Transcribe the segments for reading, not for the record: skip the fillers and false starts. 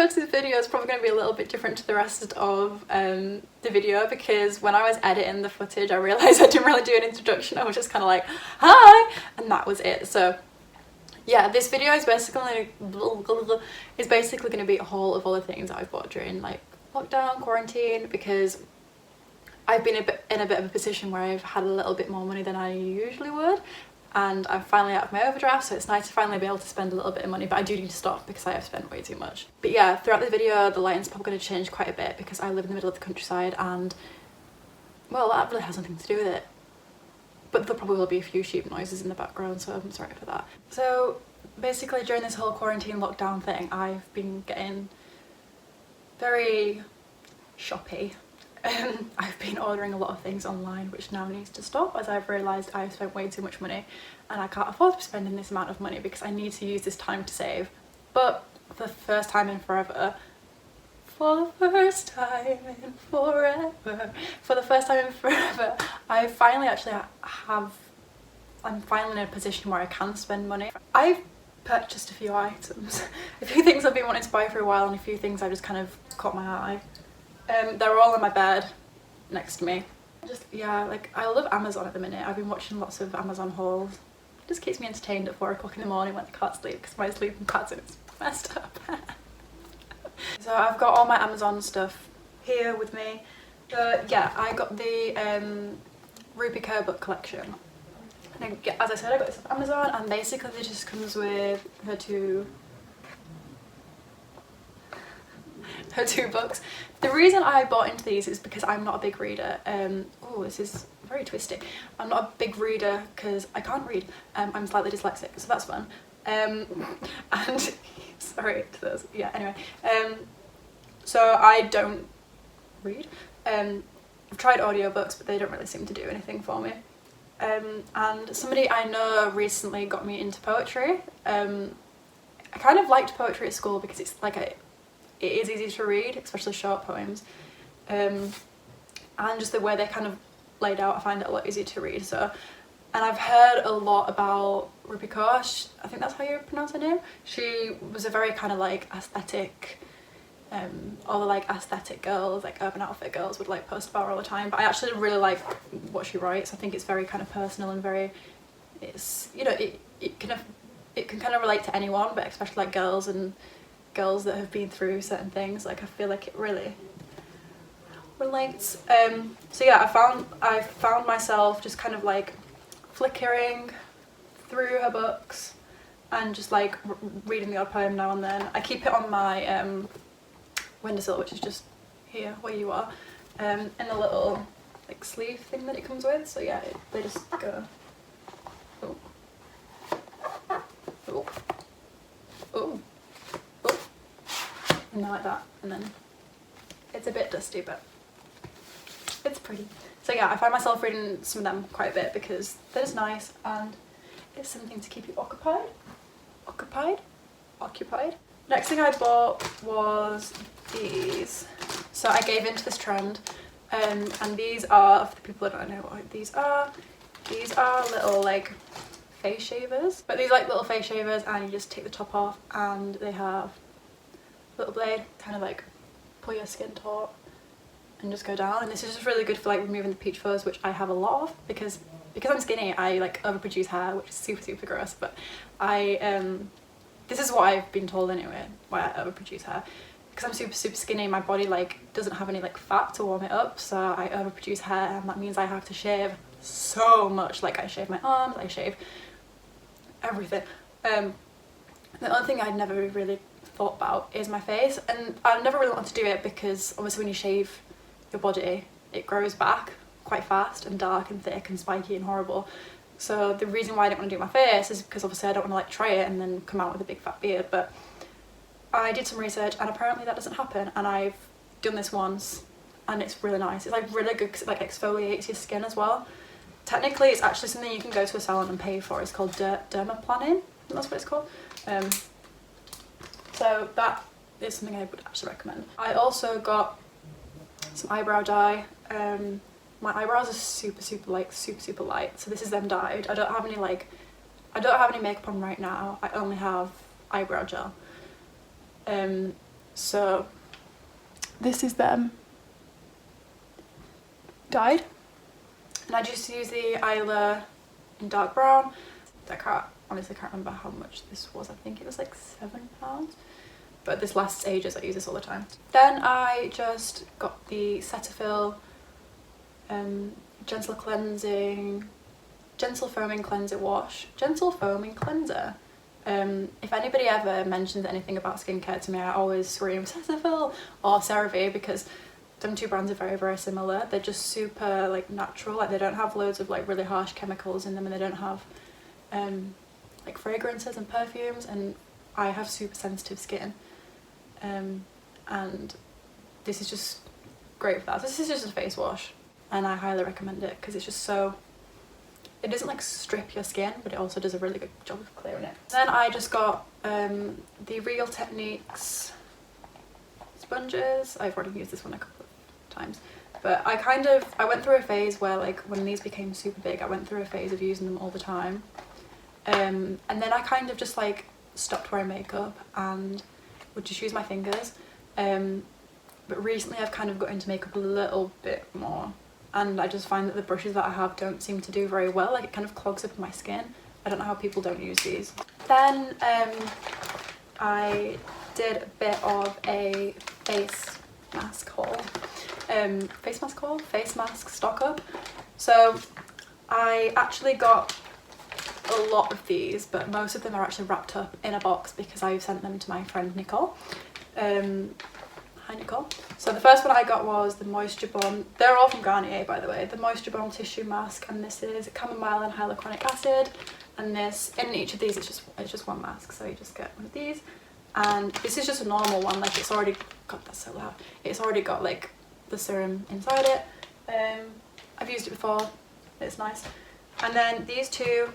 intro to the video is probably going to be a little bit different to the rest of the video, because when I was editing the footage I realised I didn't really do an introduction. I was just kind of like, hi, and that was it. So yeah, this video is basically going to be a haul of all the things that I've bought during like lockdown, quarantine, because I've been in a bit of a position where I've had a little bit more money than I usually would, and I'm finally out of my overdraft, so it's nice to finally be able to spend a little bit of money, but I do need to stop because I have spent way too much. But yeah, throughout the video the lighting's probably going to change quite a bit because I live in the middle of the countryside, and well, that really has nothing to do with it. But there probably will be a few sheep noises in the background, so I'm sorry for that. So basically during this whole quarantine lockdown thing, I've been getting very shoppy. I've been ordering a lot of things online, which now needs to stop as I've realised I've spent way too much money and I can't afford to be spending this amount of money because I need to use this time to save. But for the first time in forever, I finally I'm finally in a position where I can spend money. I've purchased a few items, a few things I've been wanting to buy for a while, and a few things I just kind of caught my eye. They're all on my bed next to me. Just, yeah, like I love Amazon at the minute. I've been watching lots of Amazon hauls. It just keeps me entertained at 4 o'clock in the morning when I can't sleep because my sleeping pattern is messed up. So I've got all my Amazon stuff here with me. Yeah, I got the Ruby Kerr book collection. And as I said, I got this off Amazon, and basically it just comes with her two books. The reason I bought into these is because I'm not a big reader. Oh, this is very twisty. I'm not a big reader because I can't read. I'm slightly dyslexic, so that's fun. And sorry to those. Yeah, anyway. So I don't read. I've tried audiobooks, but they don't really seem to do anything for me. And somebody I know recently got me into poetry. I kind of liked poetry at school because it's like it is easy to read, especially short poems, and just the way they're kind of laid out, I find it a lot easier to read. So, and I've heard a lot about Ruby Kerr. I think that's how you pronounce her name. She was a very kind of like aesthetic, all the like aesthetic girls, like urban outfit girls would like post about her all the time, but I actually really like what she writes. I think it's very kind of personal and very, it's, you know, it can kind of relate to anyone, but especially like girls that have been through certain things. Like I feel like it really relates. So yeah, I found myself just kind of like flickering through her books and just like reading the odd poem now and then. I keep it on my windowsill, which is just here where you are, in the little like sleeve thing that it comes with. So yeah, they just go, oh, oh, oh, oh, and like that, and then it's a bit dusty, but it's pretty. So yeah, I find myself reading some of them quite a bit because they're just nice and it's something to keep you occupied. Next thing I bought was these. So I gave into this trend, and these are, for the people that don't know what these are little like face shavers. But these are like little face shavers, and you just take the top off and they have a little blade, kind of like pull your skin taut and just go down. And this is just really good for like removing the peach fuzz, which I have a lot of because I'm skinny. I like overproduce hair, which is super gross, but this is what I've been told anyway, why I overproduce hair. Because I'm super skinny, my body like doesn't have any like fat to warm it up, so I overproduce hair, and that means I have to shave so much. Like I shave my arms, I shave everything. The only thing I'd never really thought about is my face, and I never really wanted to do it because obviously when you shave your body, it grows back quite fast and dark and thick and spiky and horrible. So the reason why I didn't want to do my face is because obviously I don't want to like try it and then come out with a big fat beard. But I did some research and apparently that doesn't happen, and I've done this once and it's really nice. It's like really good because it like exfoliates your skin as well. Technically it's actually something you can go to a salon and pay for. It's called dermaplaning, that's what it's called. So that is something I would actually recommend. I also got some eyebrow dye. My eyebrows are super light, so this is them dyed. I don't have any makeup on right now. I only have eyebrow gel. So this is them dyed, and I just use the Isla in dark brown. I honestly can't remember how much this was. I think it was like £7, but this lasts ages. I use this all the time. Then I just got the Cetaphil gentle foaming cleanser wash. Gentle foaming cleanser. If anybody ever mentions anything about skincare to me, I always scream Cetaphil or CeraVe, because them two brands are very, very similar. They're just super like natural. Like, they don't have loads of like really harsh chemicals in them, and they don't have like fragrances and perfumes, and I have super sensitive skin, and this is just great for that. So this is just a face wash, and I highly recommend it because it's just so, it doesn't like strip your skin, but it also does a really good job of clearing it. Then I just got the Real Techniques sponges. I've already used this one a couple of times, but I went through a phase where, like, when these became super big, I went through a phase of using them all the time, and then I kind of just like stopped wearing makeup and would just use my fingers, but recently I've kind of got into makeup a little bit more, and I just find that the brushes that I have don't seem to do very well. Like, it kind of clogs up my skin. I don't know how people don't use these. Then I did a bit of a face mask haul. Face mask stock up. So I actually got a lot of these, but most of them are actually wrapped up in a box because I sent them to my friend Nicole. Hi Nicole. So the first one I got was the Moisture Bomb. They're all from Garnier, by the way. The Moisture Bomb Tissue Mask, and this is chamomile and hyaluronic acid. And this, in each of these, it's just one mask, so you just get one of these. And this is just a normal one, like, it's already, God, that's so loud. It's already got like the serum inside it. I've used it before, it's nice. And then these two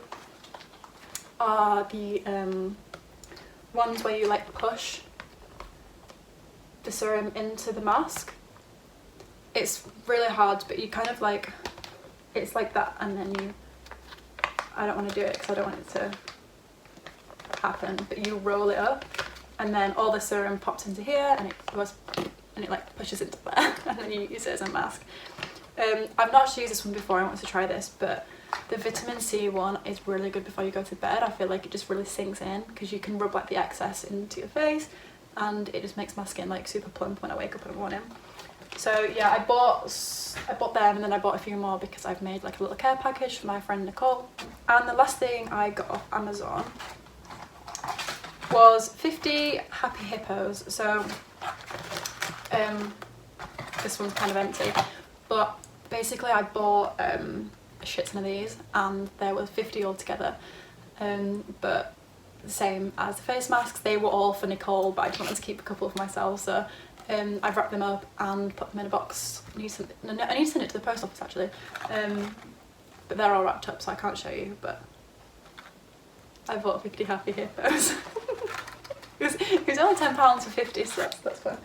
are the ones where you like push the serum into the mask. It's really hard, but you kind of like, it's like that, and then you, I don't want to do it because I don't want it to happen, but you roll it up, and then all the serum pops into here, and it goes, and it like pushes into there, and then you use it as a mask. I've not actually used this one before. I want to try this, but the vitamin C one is really good before you go to bed. I feel like it just really sinks in because you can rub like the excess into your face, and it just makes my skin like super plump when I wake up in the morning. So yeah, I bought them, and then I bought a few more because I've made like a little care package for my friend Nicole. And the last thing I got off Amazon was 50 Happy Hippos. So this one's kind of empty, but basically I bought a shit ton of these, and there were 50 altogether, but the same as the face masks, they were all for Nicole, but I just wanted to keep a couple for myself, so I've wrapped them up and put them in a box. I need to send it to the post office actually, but they're all wrapped up, so I can't show you, but I bought 50 Happy Hippos. it was only £10 for 50, so that's fun.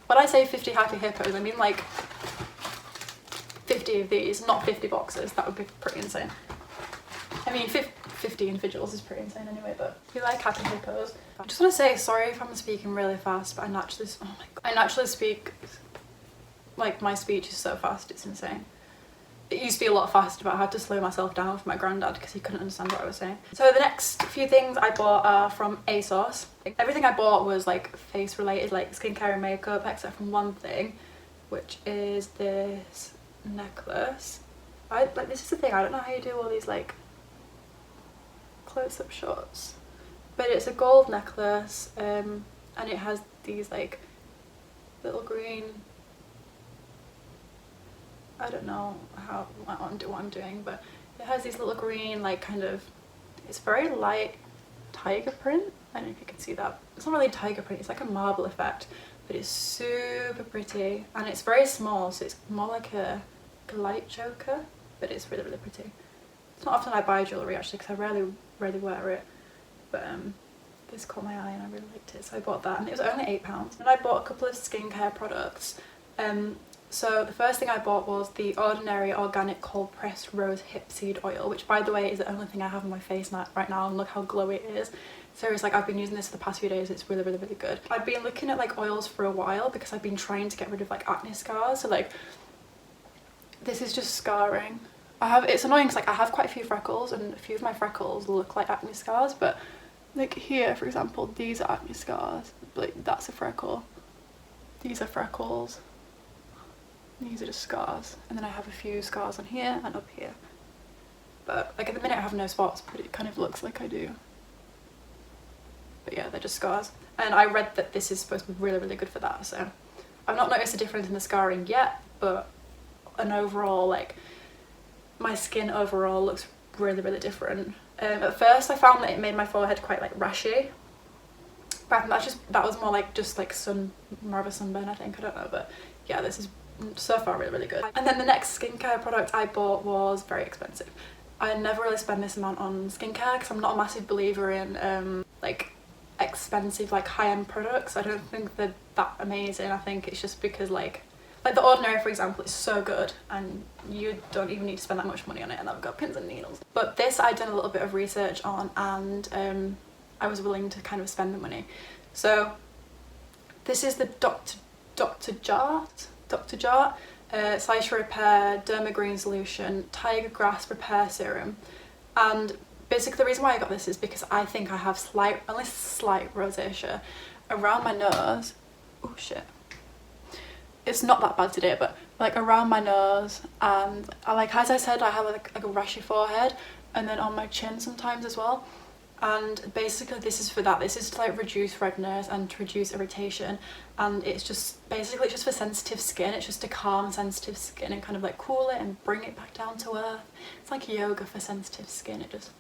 When I say 50 Happy Hippos, I mean like 50 of these, not 50 boxes. That would be pretty insane. I mean, 50 individuals is pretty insane anyway, but if you like Happy Hippos. I just want to say, sorry if I'm speaking really fast, but I naturally speak, like, my speech is so fast, it's insane. It used to be a lot faster, but I had to slow myself down for my granddad because he couldn't understand what I was saying. So the next few things I bought are from ASOS. Everything I bought was like face related, like skincare and makeup, except from one thing, which is this necklace. This is the thing, I don't know how you do all these like close-up shots, but it's a gold necklace, and it has these like little green, I don't know what I'm doing, but it has these little green, like, kind of, it's very light tiger print. I don't know if you can see that. It's not really tiger print, it's like a marble effect, but it's super pretty, and it's very small, so it's more like a light choker, but it's really, really pretty. It's not often I buy jewellery actually, because I rarely wear it, but this caught my eye and I really liked it, so I bought that, and it was only £8. And I bought a couple of skincare products. So the first thing I bought was the Ordinary Organic Cold Pressed Rose Hip Seed Oil, which by the way is the only thing I have on my face right now, and look how glowy it is. Seriously, like I've been using this for the past few days. It's really, really, really good. I've been looking at like oils for a while because I've been trying to get rid of like acne scars. So like this is just scarring. It's annoying because like I have quite a few freckles and a few of my freckles look like acne scars, but like here for example, these are acne scars. Like that's a freckle. These are freckles. These are just scars. And then I have a few scars on here and up here. But like at the minute I have no spots, but it kind of looks like I do. But yeah, they're just scars. And I read that this is supposed to be really, really good for that. So I've not noticed a difference in the scarring yet, but an overall, like my skin overall looks really, really different. At first I found that it made my forehead quite like rashy. But I think that was more like just like more of a sunburn, I think, I don't know. But yeah, this is so far really, really good. And then the next skincare product I bought was very expensive. I never really spend this amount on skincare because I'm not a massive believer in like expensive like high-end products. I don't think they're that amazing. I think it's just because like The Ordinary, for example, is so good and you don't even need to spend that much money on it, and I've got pins and needles. But this I'd done a little bit of research on, and I was willing to kind of spend the money. So this is the Dr. Jart Silica Repair Dermagreen Solution Tiger Grass Repair Serum. And basically the reason why I got this is because I think I have only slight rosacea around my nose. Oh shit. It's not that bad today, but like around my nose, and like as I said, I have like a rashy forehead, and then on my chin sometimes as well. And basically this is for that. This is to like reduce redness and to reduce irritation, and it's just basically it's just for sensitive skin. It's just to calm sensitive skin and kind of like cool it and bring it back down to earth. It's like yoga for sensitive skin. It just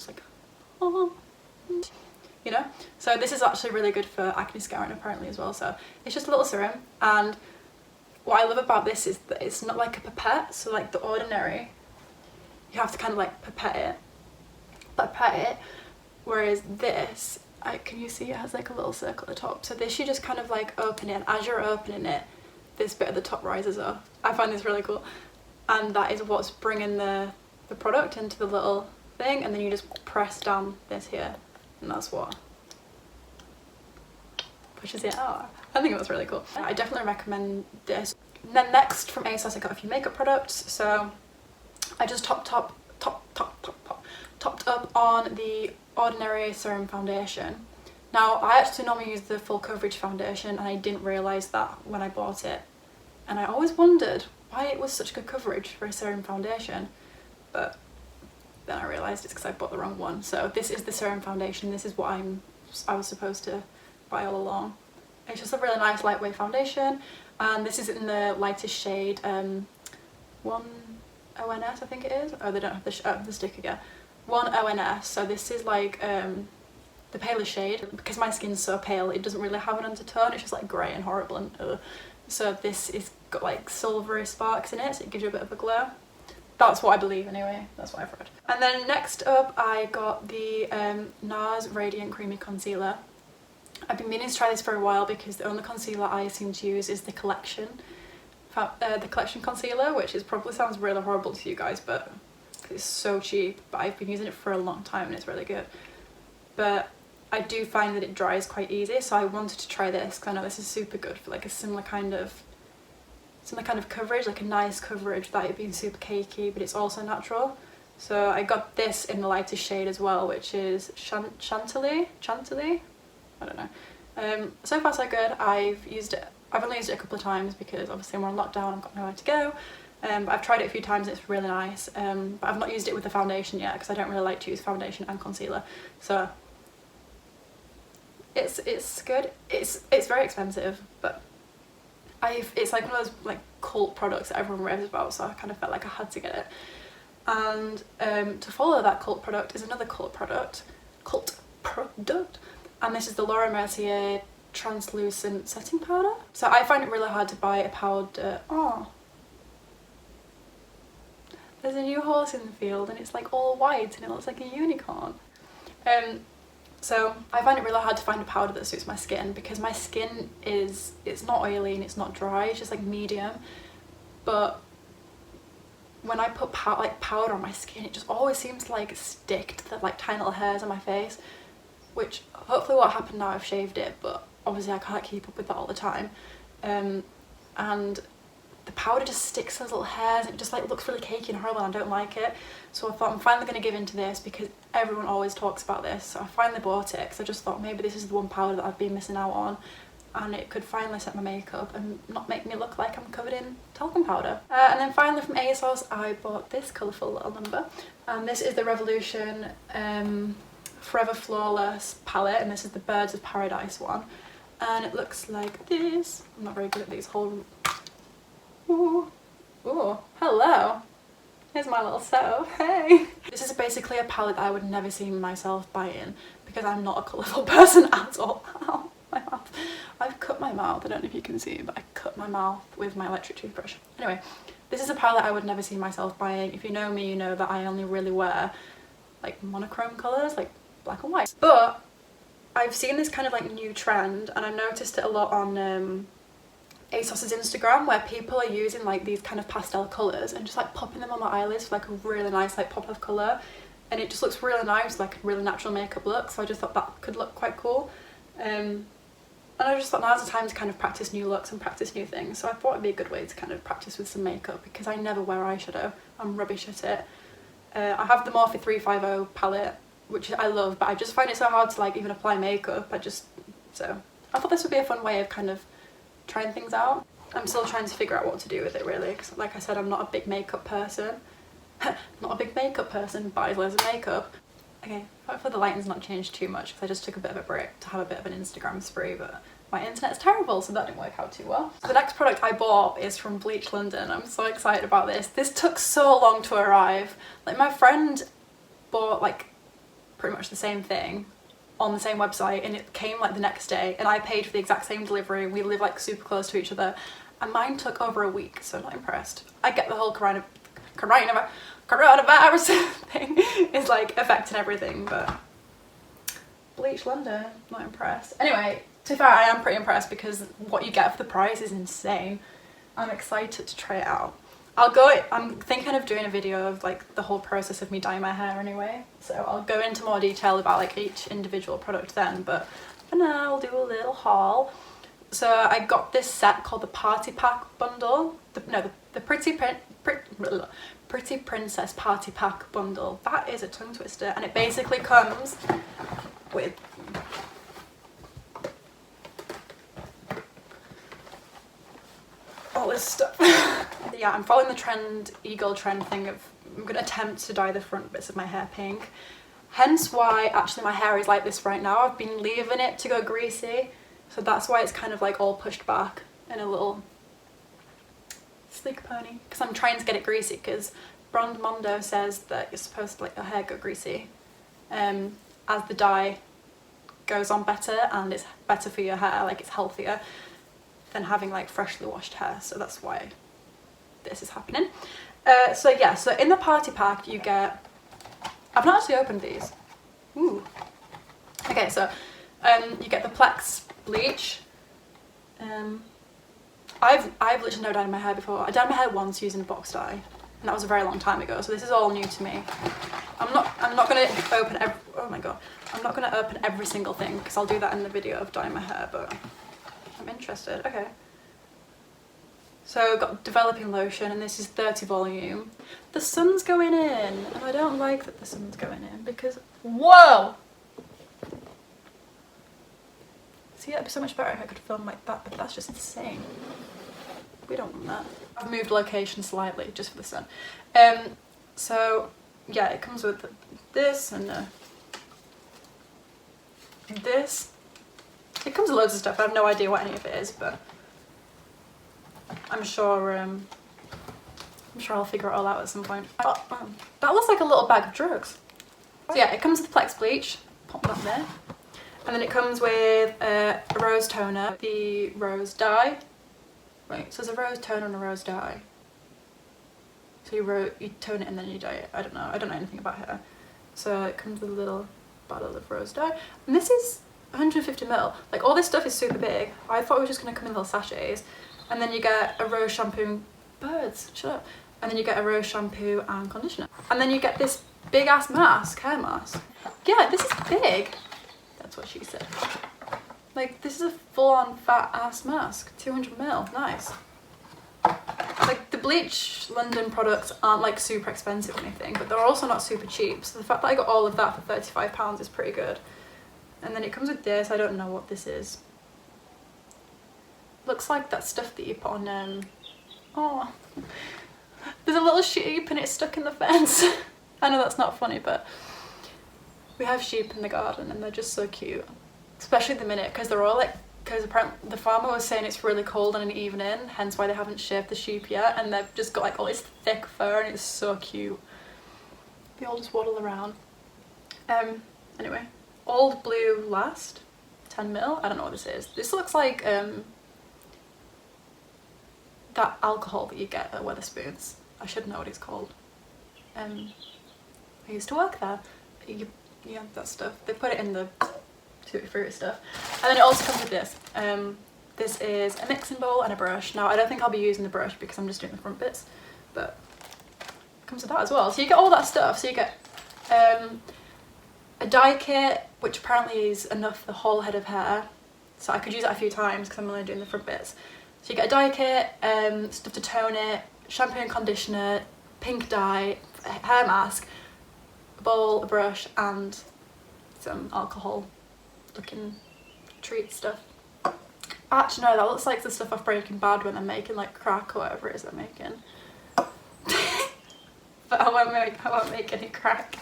like you know. So this is actually really good for acne scarring apparently as well. So it's just a little serum, and what I love about this is that it's not like a pipette. So like The Ordinary, you have to kind of like pipette it, whereas this, can you see it has like a little circle at the top? So this you just kind of like open it, and as you're opening it, this bit at the top rises up. I find this really cool, and that is what's bringing the product into the little thing, and then you just press down this here, and that's what pushes it out. I think it was really cool. I definitely recommend this. And then next from ASOS I got a few makeup products. So I just topped up on the Ordinary Serum Foundation. Now I actually normally use the full coverage foundation, and I didn't realise that when I bought it, and I always wondered why it was such good coverage for a serum foundation, but then I realised it's because I bought the wrong one. So this is the serum foundation. This is what I was supposed to buy all along. It's just a really nice lightweight foundation, and this is in the lightest shade 1 ONS I think it is. Oh, they don't have the sticker yet. 1 ONS. So this is like the paler shade. Because my skin's so pale, it doesn't really have an undertone. It's just like grey and horrible and so this is got like silvery sparks in it, so it gives you a bit of a glow. That's what I believe anyway, that's what I've read. And then next up I got the NARS Radiant Creamy Concealer. I've been meaning to try this for a while because the only concealer I seem to use is the collection concealer, which probably sounds really horrible to you guys, but it's so cheap. But I've been using it for a long time and it's really good. But I do find that it dries quite easy, so I wanted to try this because I know this is super good for like a similar kind of coverage, like a nice coverage without it being super cakey, but it's also natural. So I got this in the lightest shade as well, which is Chantilly. I don't know. So far so good. I've only used it a couple of times because obviously I'm on lockdown, I've got nowhere to go. But I've tried it a few times and it's really nice. But I've not used it with the foundation yet because I don't really like to use foundation and concealer. So it's good. It's very expensive, but it's like one of those like cult products that everyone raves about, so I kind of felt like I had to get it. And to follow that cult product is another cult product, and this is the Laura Mercier Translucent Setting Powder. So I find it really hard to buy a powder. Oh, there's a new horse in the field and it's like all white and it looks like a unicorn. So I find it really hard to find a powder that suits my skin because my skin it's not oily and it's not dry, it's just like medium, but when I put powder on my skin, it just always seems to like stick to the like tiny little hairs on my face, which hopefully won't happen now I've shaved it, but obviously I can't keep up with that all the time. And the powder just sticks to those little hairs and it just like looks really cakey and horrible and I don't like it. So I thought I'm finally going to give in to this because everyone always talks about this. So I finally bought it because I just thought maybe this is the one powder that I've been missing out on and it could finally set my makeup and not make me look like I'm covered in talcum powder. And then finally from ASOS I bought this colourful little number, and this is the Revolution Forever Flawless palette, and this is the Birds of Paradise one, and it looks like this. I'm not very good at these whole... Ooh, ooh, hello. Here's my little setup, hey! This is basically a palette that I would never see myself buying because I'm not a colourful person at all. Ow, my mouth. I've cut my mouth, I don't know if you can see, but I cut my mouth with my electric toothbrush. Anyway, this is a palette I would never see myself buying. If you know me, you know that I only really wear like monochrome colours, like black and white. But I've seen this kind of like new trend and I've noticed it a lot on ASOS's Instagram, where people are using like these kind of pastel colours and just like popping them on my eyelids for like a really nice like pop of colour, and it just looks really nice, like a really natural makeup look. So I just thought that could look quite cool, and I just thought now's the time to kind of practice new looks and practice new things. So I thought it'd be a good way to kind of practice with some makeup because I never wear eyeshadow, I'm rubbish at it. I have the Morphe 350 palette, which I love, but I just find it so hard to like even apply makeup. So I thought this would be a fun way of kind of trying things out. I'm still trying to figure out what to do with it really, because like I said, I'm not a big makeup person. Not a big makeup person, buys loads of makeup. Okay, hopefully the lighting's not changed too much because I just took a bit of a break to have a bit of an Instagram spree, but my internet's terrible, so that didn't work out too well. So the next product I bought is from Bleach London. I'm so excited about this. This took so long to arrive. Like my friend bought like pretty much the same thing on the same website and it came like the next day, and I paid for the exact same delivery. We live like super close to each other and mine took over a week, so I'm not impressed. I get the whole coronavirus thing is like affecting everything, but Bleach London, not impressed. Anyway, to be fair, I am pretty impressed because what you get for the price is insane. I'm excited to try it out. I'm thinking of doing a video of like the whole process of me dyeing my hair anyway, so I'll go into more detail about like each individual product then, but for now I'll do a little haul. So I got this set called the Party Pack bundle, the Pretty Princess Party Pack bundle. That is a tongue twister, and it basically comes with all this stuff. Yeah, I'm following the e-girl trend thing of I'm going to attempt to dye the front bits of my hair pink. Hence why actually my hair is like this right now. I've been leaving it to go greasy, so that's why it's kind of like all pushed back in a little sleek pony, because I'm trying to get it greasy because Brand Mondo says that you're supposed to let your hair go greasy as the dye goes on better, and it's better for your hair, like it's healthier than having like freshly washed hair. So that's why this is happening. So yeah, so in the party pack you get, I've not actually opened these. Ooh. Okay, so you get the Plex bleach. I've literally never dyed my hair before. I dyed my hair once using box dye, and that was a very long time ago, so this is all new to me. I'm not gonna open oh my god. I'm not gonna open every single thing because I'll do that in the video of dyeing my hair, but I'm interested. Okay. So I've got developing lotion, and this is 30 volume. The sun's going in, and I don't like that the sun's going in because, whoa! See, it'd be so much better if I could film like that, but that's just insane. We don't want that. I've moved location slightly just for the sun. So yeah, it comes with this and this. It comes with loads of stuff. I have no idea what any of it is, but I'm sure I'll figure it all out at some point. Oh, that looks like a little bag of drugs. So yeah, it comes with the Plex bleach. Pop that there. And then it comes with a rose toner, the rose dye. Right, so there's a rose toner and a rose dye. So you tone it and then you dye it. I don't know anything about hair. So it comes with a little bottle of rose dye. And this is 150ml. Like all this stuff is super big. I thought it was just gonna come in little sachets. And then you get a rose shampoo, birds, shut up. And then you get a rose shampoo and conditioner. And then you get this big ass mask, hair mask. Yeah, this is big. That's what she said. Like, this is a full-on fat ass mask. 200ml, nice. Like, the Bleach London products aren't like super expensive or anything, but they're also not super cheap. So the fact that I got all of that for £35 is pretty good. And then it comes with this, I don't know what this is. Looks like that stuff that you put on, oh. There's a little sheep and it's stuck in the fence. I know that's not funny, but we have sheep in the garden and they're just so cute. Especially at the minute, because they're all like, because apparently the farmer was saying it's really cold on an evening, hence why they haven't shaved the sheep yet, and they've just got like all this thick fur and it's so cute. They all just waddle around. Anyway, Old Blue Last, 10ml, I don't know what this is. This looks like that alcohol that you get at Wetherspoons. I should know what it's called. I used to work there. Yeah, that stuff. They put it in the tutti frutti stuff. And then it also comes with this. This is a mixing bowl and a brush. Now I don't think I'll be using the brush because I'm just doing the front bits, but it comes with that as well. So you get all that stuff. So you get a dye kit, which apparently is enough for the whole head of hair. So I could use it a few times because I'm only doing the front bits. So you get a dye kit, stuff to tone it, shampoo and conditioner, pink dye, a hair mask, a bowl, a brush, and some alcohol looking treat stuff. Actually no, that looks like the stuff off Breaking Bad when they're making like crack or whatever it is they're making. But I won't make any crack.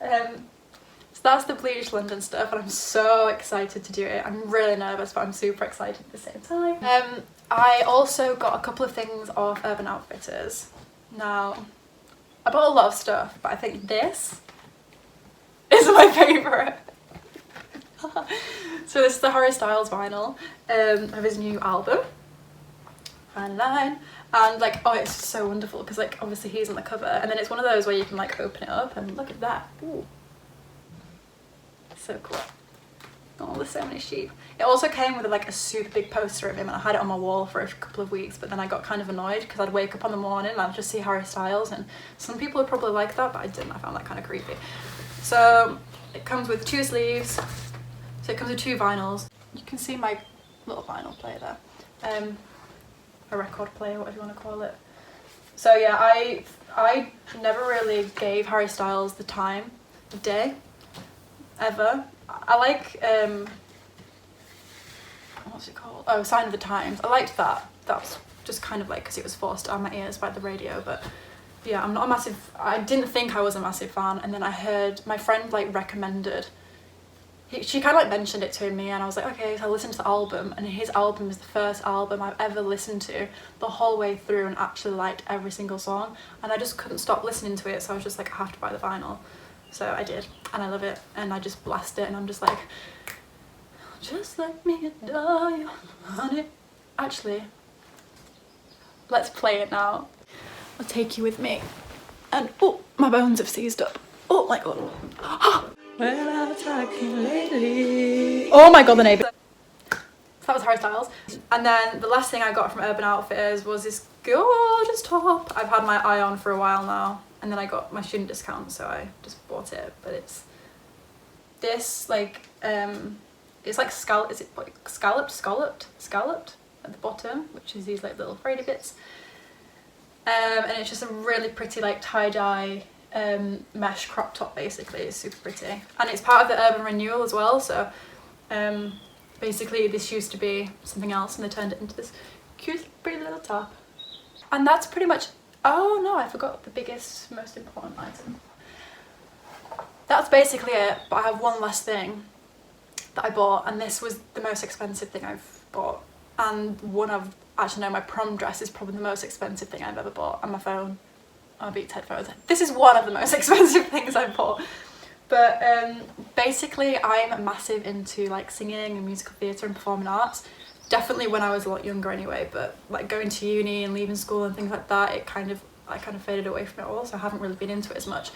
So that's the Bleach London stuff and I'm so excited to do it. I'm really nervous but I'm super excited at the same time. I also got a couple of things off Urban Outfitters. Now, I bought a lot of stuff, but I think this is my favourite. So this is the Harry Styles vinyl of his new album, Fine Line. And like, oh, it's so wonderful because like obviously he's on the cover and then it's one of those where you can like open it up and look at that. Ooh. So cool. Oh, there's so many sheep. It also came with like a super big poster of him and I had it on my wall for a couple of weeks, but then I got kind of annoyed because I'd wake up on the morning and I'd just see Harry Styles, and some people would probably like that, but I didn't. I found that kind of creepy. So it comes with 2 sleeves. So it comes with 2 vinyls. You can see my little vinyl player there. A record player, whatever you want to call it. So yeah, I never really gave Harry Styles the time of day, ever. I like, what's it called? Oh, Sign of the Times. I liked that. That was just kind of like because it was forced on my ears by the radio, but yeah, I'm not a massive, I didn't think I was a massive fan, and then I heard my friend like recommended, she kind of like mentioned it to me and I was like, okay, so I listened to the album, and his album is the first album I've ever listened to the whole way through and actually liked every single song, and I just couldn't stop listening to it, so I was just like, I have to buy the vinyl. So I did, and I love it, and I just blast it, and I'm just like, just let me adore you, honey. Actually, let's play it now. I'll take you with me. And oh, my bones have seized up. Oh my god. Well, I'm talking lately. Oh my god, the neighbour. So that was Harry Styles. And then the last thing I got from Urban Outfitters was this gorgeous top I've had my eye on for a while now. And then I got my student discount, so I just bought it. But it's this like it's like is it like scalloped at the bottom, which is these like little frayed bits. And it's just a really pretty like tie-dye mesh crop top basically. It's super pretty. And it's part of the urban renewal as well, so basically this used to be something else and they turned it into this cute pretty little top. And that's pretty much, oh no, I forgot the biggest, most important item. That's basically it, but I have one last thing that I bought, and this was the most expensive thing I've bought. And one of, actually no, my prom dress is probably the most expensive thing I've ever bought, and my phone, my Beats headphones. This is one of the most expensive things I've bought. But basically I'm massive into like singing and musical theatre and performing arts. Definitely when I was a lot younger anyway, but like going to uni and leaving school and things like that, I kind of faded away from it all, so I haven't really been into it as much.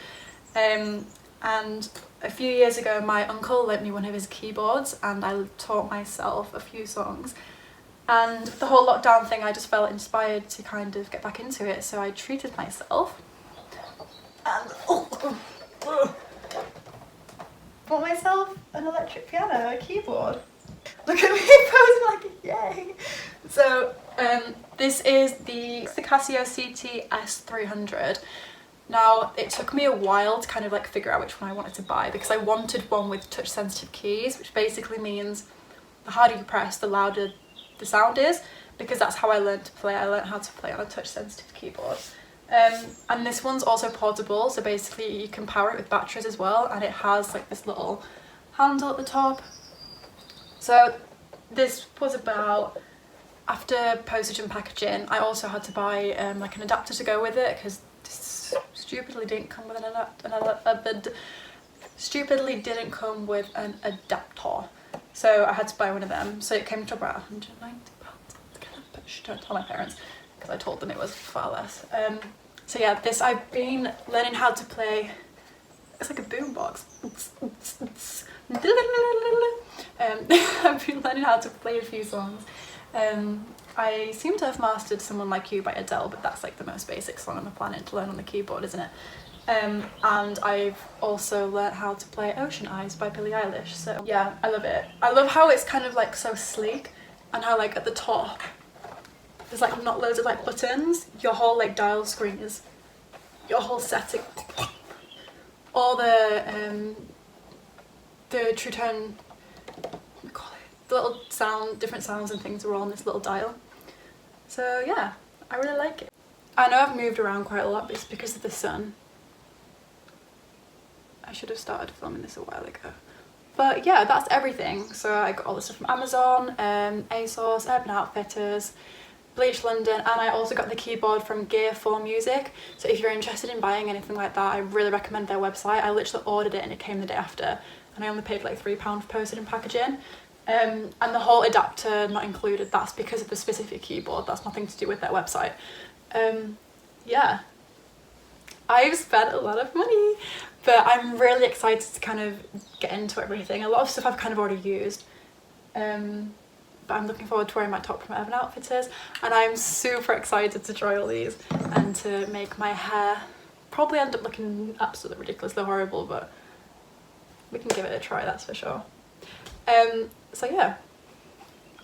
And a few years ago my uncle lent me one of his keyboards and I taught myself a few songs, And with the whole lockdown thing, I just felt inspired to kind of get back into it, so I treated myself and bought myself an electric piano, a keyboard. Look at me posing like, yay! So this is the Casio CT-S300. Now, it took me a while to kind of like figure out which one I wanted to buy, because I wanted one with touch sensitive keys, which basically means the harder you press, the louder the sound is, because that's how I learned to play. I learned how to play on a touch sensitive keyboard. And this one's also portable, so basically you can power it with batteries as well, and it has like this little handle at the top. So this was about, after postage and packaging, I also had to buy like an adapter to go with it, because this stupidly didn't come with an adapter. So I had to buy one of them. So it came to about £190. Don't tell my parents, because I told them it was far less. So yeah, this I've been learning how to play. It's like a boombox. I've been learning how to play a few songs. I seem to have mastered Someone Like You by Adele, but that's like the most basic song on the planet to learn on the keyboard, isn't it? And I've also learnt how to play Ocean Eyes by Billie Eilish, so yeah, I love it. I love how it's kind of like so sleek, and how like at the top there's like not loads of like buttons. Your whole like dial screen is your whole setting. All the true tone, what do we call it? The little different sounds and things are all on this little dial. So yeah, I really like it. I know I've moved around quite a lot, but it's because of the sun. I should have started filming this a while ago. But yeah, that's everything. So I got all this stuff from Amazon, ASOS, Urban Outfitters, Bleach London, and I also got the keyboard from Gear 4 Music. So if you're interested in buying anything like that, I really recommend their website. I literally ordered it and it came the day after, and I only paid like £3 for postage and packaging. And the whole adapter not included, that's because of the specific keyboard, that's nothing to do with their website. Yeah, I've spent a lot of money, but I'm really excited to kind of get into everything. A lot of stuff I've kind of already used, but I'm looking forward to wearing my top from Urban Outfitters, and I'm super excited to try all these and to make my hair. Probably end up looking absolutely ridiculously horrible, but we can give it a try, that's for sure. So yeah,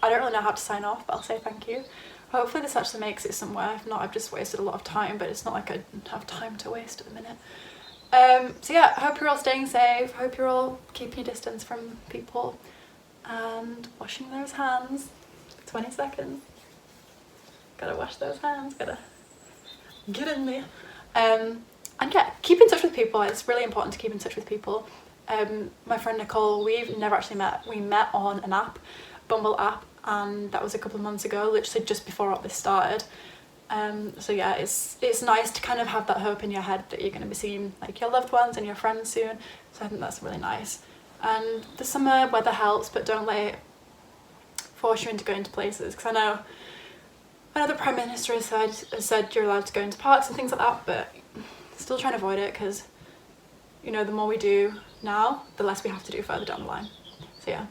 I don't really know how to sign off, but I'll say thank you. Hopefully this actually makes it somewhere. If not, I've just wasted a lot of time, but it's not like I have time to waste at the minute. So yeah, I hope you're all staying safe. I hope you're all keeping your distance from people and washing those hands for 20 seconds. Gotta wash those hands, gotta get in there. And yeah, keep in touch with people. It's really important to keep in touch with people. My friend Nicole, we've never actually met. We met on an app, Bumble app, and that was a couple of months ago, literally just before all this started. So yeah, it's nice to kind of have that hope in your head that you're going to be seeing like your loved ones and your friends soon. So I think that's really nice. And the summer weather helps, but don't let it force you into going to places, because I know the Prime Minister has said you're allowed to go into parks and things like that, but still trying to avoid it, because you know, the more we do now, the less we have to do further down the line. So yeah,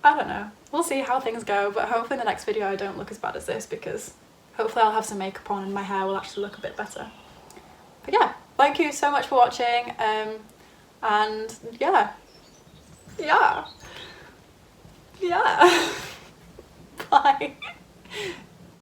I don't know, we'll see how things go, but hopefully in the next video I don't look as bad as this, because hopefully I'll have some makeup on and my hair will actually look a bit better. But yeah, thank you so much for watching, and yeah, bye.